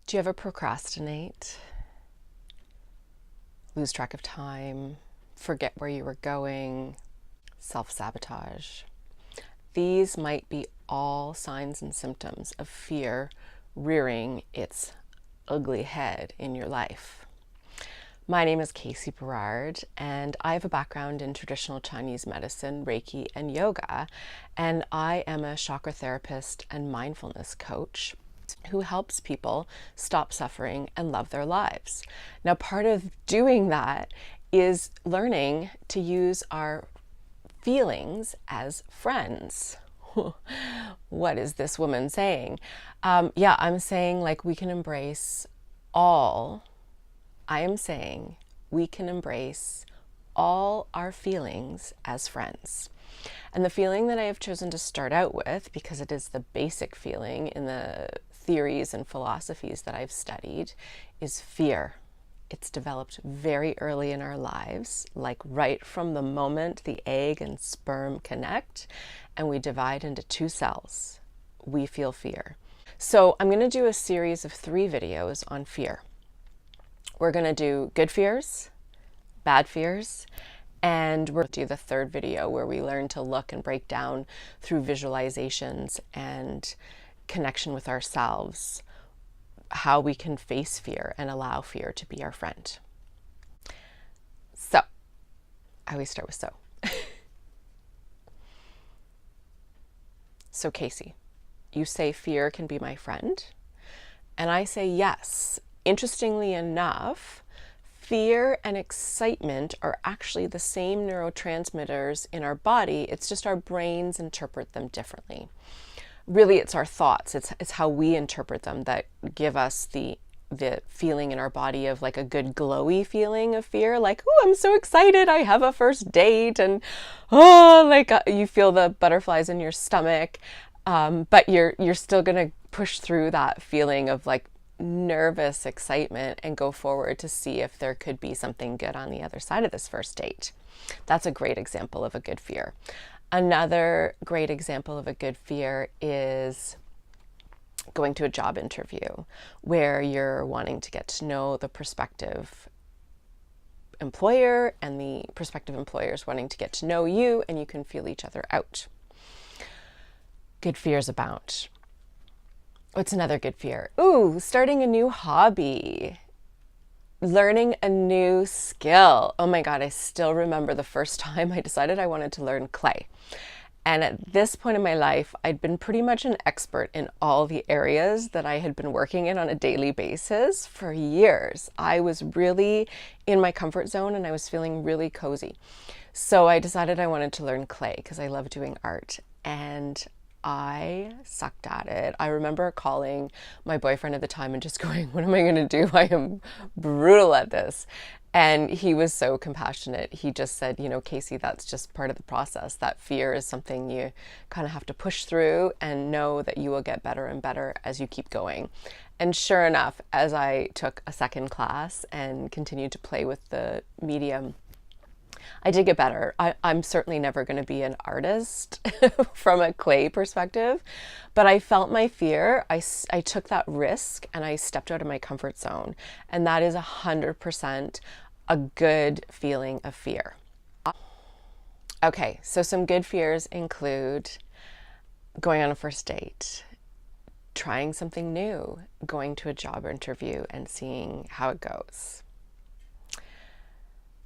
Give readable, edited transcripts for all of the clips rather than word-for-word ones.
Do you ever procrastinate? Lose track of time? Forget where you were going? Self-sabotage? These might be all signs and symptoms of fear rearing its ugly head in your life. My name is Casey Berard, and I have a background in traditional Chinese medicine, Reiki, and yoga, and I am a chakra therapist and mindfulness coach who helps people stop suffering and love their lives. Now, part of doing that is learning to use our feelings as friends. What is this woman saying? Yeah, I'm saying we can embrace all. I am saying we can embrace all our feelings as friends. And the feeling that I have chosen to start out with, because it is the basic feeling in the theories and philosophies that I've studied, is fear. It's developed very early in our lives, like right from the moment the egg and sperm connect and we divide into two cells. We feel fear. So I'm going to do a series of 3 videos on fear. We're going to do good fears, bad fears, and we're going to do the 3rd video where we learn to look and break down through visualizations and connection with ourselves how we can face fear and allow fear to be our friend. So, I always start with so. So Casey, you say fear can be my friend, and I say yes. Interestingly enough, fear and excitement are actually the same neurotransmitters in our body. It's just our brains interpret them differently. Really, it's our thoughts. It's how we interpret them that give us the feeling in our body of a good glowy feeling of fear, like, oh, I'm so excited, I have a first date, and you feel the butterflies in your stomach, but you're still gonna push through that feeling of nervous excitement and go forward to see if there could be something good on the other side of this first date. That's a great example of a good fear. Another great example of a good fear is going to a job interview where you're wanting to get to know the prospective employer and the prospective employers wanting to get to know you, and you can feel each other out. Good fears abound. What's another good fear? Ooh, starting a new hobby. Learning a new skill. Oh my God, I still remember the first time I decided I wanted to learn clay. And at this point in my life, I'd been pretty much an expert in all the areas that I had been working in on a daily basis for years. I was really in my comfort zone and I was feeling really cozy. So I decided I wanted to learn clay because I love doing art. And I sucked at it. I remember calling my boyfriend at the time and just going, what am I going to do? I am brutal at this. And he was so compassionate. He just said, Casey, that's just part of the process. That fear is something you kind of have to push through and know that you will get better and better as you keep going. And sure enough, as I took a second class and continued to play with the medium, I did get better. I'm certainly never going to be an artist from a clay perspective, but I felt my fear. I took that risk and I stepped out of my comfort zone. And that is 100% a good feeling of fear. Okay, so some good fears include going on a first date, trying something new, going to a job interview and seeing how it goes.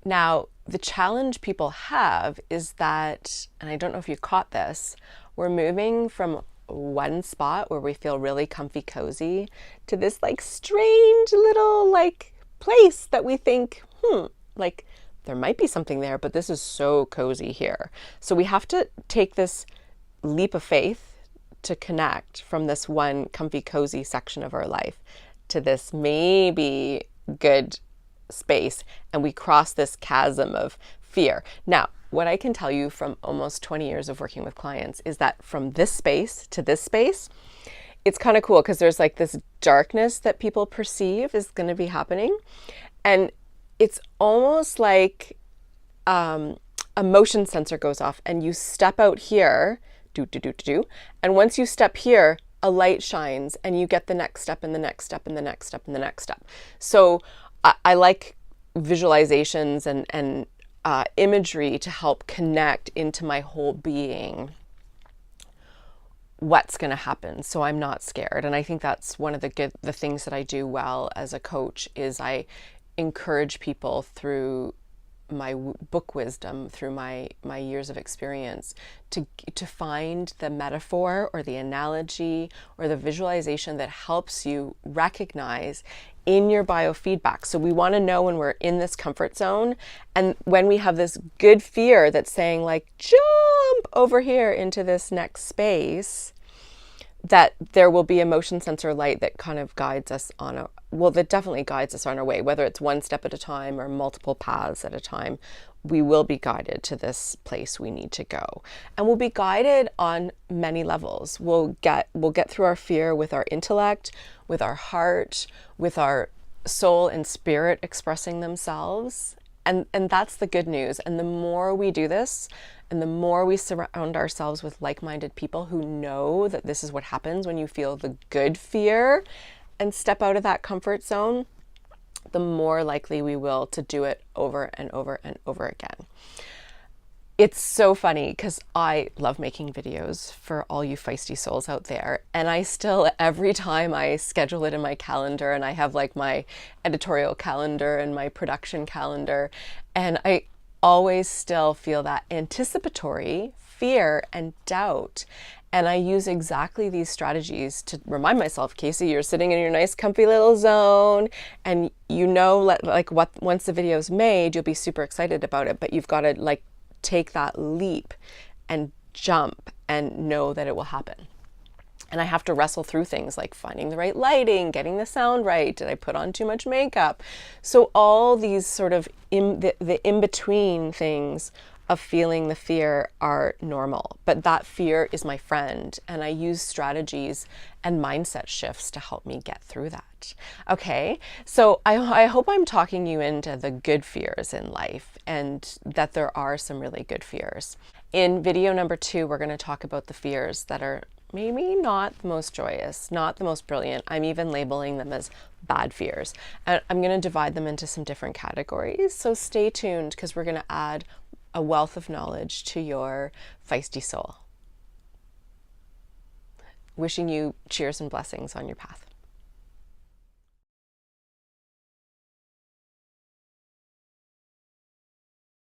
Now, the challenge people have is that, and I don't know if you caught this, we're moving from one spot where we feel really comfy cozy to this strange little place that we think, there might be something there, but this is so cozy here. So we have to take this leap of faith to connect from this one comfy cozy section of our life to this maybe good space, and we cross this chasm of fear. Now, what I can tell you from almost 20 years of working with clients is that from this space to this space, it's kind of cool because there's this darkness that people perceive is going to be happening, and it's almost like a motion sensor goes off and you step out here, and once you step here, a light shines and you get the next step and the next step and the next step and the next step. So I like visualizations and imagery to help connect into my whole being what's going to happen, so I'm not scared. And I think that's one of the things that I do well as a coach is I encourage people through my book wisdom, through my years of experience, to find the metaphor or the analogy or the visualization that helps you recognize in your biofeedback. So we want to know when we're in this comfort zone, and when we have this good fear that's saying like, jump over here into this next space, that there will be a motion sensor light that kind of guides us on that definitely guides us on our way, whether it's one step at a time or multiple paths at a time. We will be guided to this place we need to go. And we'll be guided on many levels. We'll get through our fear with our intellect, with our heart, with our soul and spirit expressing themselves. And that's the good news. And the more we do this, and the more we surround ourselves with like-minded people who know that this is what happens when you feel the good fear and step out of that comfort zone, the more likely we will to do it over and over and over again. It's so funny because I love making videos for all you feisty souls out there. And I still, every time I schedule it in my calendar, and I have like my editorial calendar and my production calendar, and I always still feel that anticipatory fear and doubt. And I use exactly these strategies to remind myself, Casey, you're sitting in your nice comfy little zone, and once the video's made, you'll be super excited about it, but you've got to like take that leap and jump and know that it will happen. And I have to wrestle through things like finding the right lighting, getting the sound right, did I put on too much makeup? So all these sort of the in-between things of feeling the fear are normal, but that fear is my friend, and I use strategies and mindset shifts to help me get through that. Okay, so I hope I'm talking you into the good fears in life, and that there are some really good fears. In video number 2, we're going to talk about the fears that are maybe not the most joyous, not the most brilliant. I'm even labeling them as bad fears. And I'm going to divide them into some different categories. So stay tuned, because we're going to add a wealth of knowledge to your feisty soul. Wishing you cheers and blessings on your path.